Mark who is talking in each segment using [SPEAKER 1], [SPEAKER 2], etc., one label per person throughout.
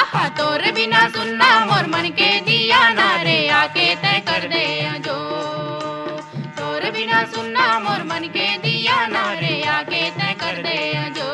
[SPEAKER 1] आहा तोरे बिना सुनना मोर मन के दिया ना रे आके तय कर दे जो। तोरे बिना सुनना मोर मन के दिया ना रे आके तय कर दे जो।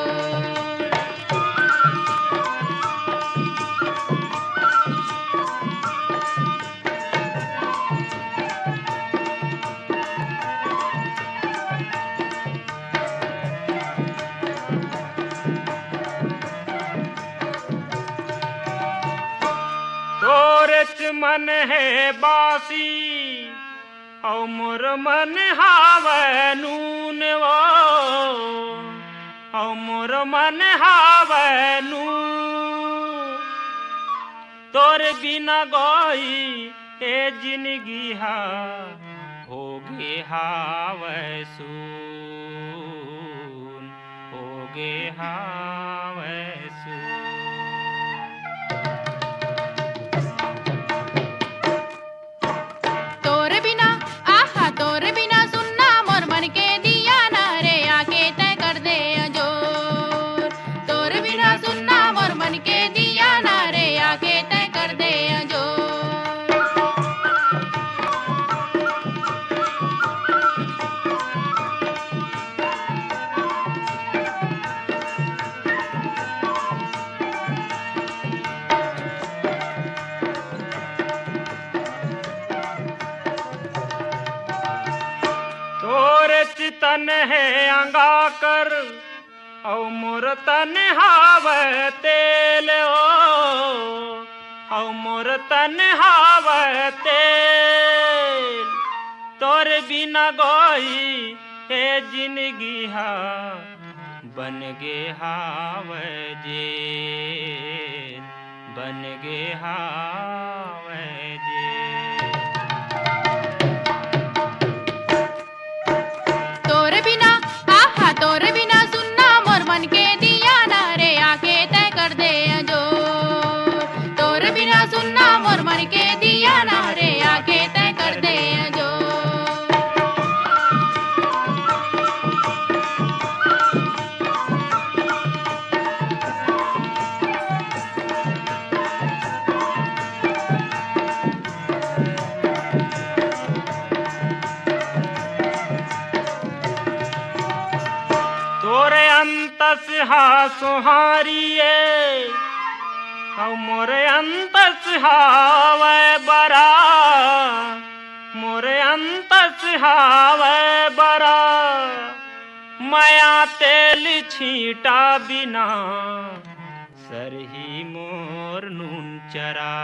[SPEAKER 2] तोरेच मन है बासी औ मोर मन हावे नून वो औ मोर मन हावे नून। तोरे बिना गोई ए जिंदगी हा होगे हावे सून होगे हावे सून।
[SPEAKER 1] तोरे बिना आहा तोरे बिना सुनना मोर मन के दिया ना रे आके तय कर दे जो। तोरे बिना सुनना मोर मन के दिया ना रे आके तय कर दे जो।
[SPEAKER 2] तोरे चितन है अंगा कर औ मोर तन हावे तेल औ मोर तन हावे तेल। तोरे बिना गोई ए जिंदगी हा बन गे हावे जेल बन गे हावे जेल।
[SPEAKER 1] तोरे बिना आहा तोरे बिना सुनना मोर मन के दिया ना रे आके तय कर दे जो। तोरे बिना सुनना मोर मन के दिया ना रे आके तय कर दे जो।
[SPEAKER 2] तोरे अंतस हा सुहारिए औ मोरे अंतस हावे बरा मोरे अंतस हावे बरा। माया तेल छीटा बिना सरही मोर नून चरा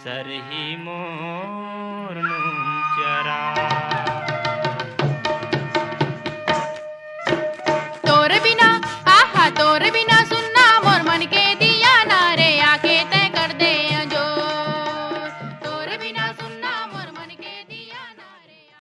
[SPEAKER 2] सरही मोर नून चरा।
[SPEAKER 1] तोरे बिना आहा तोरे बिना सुन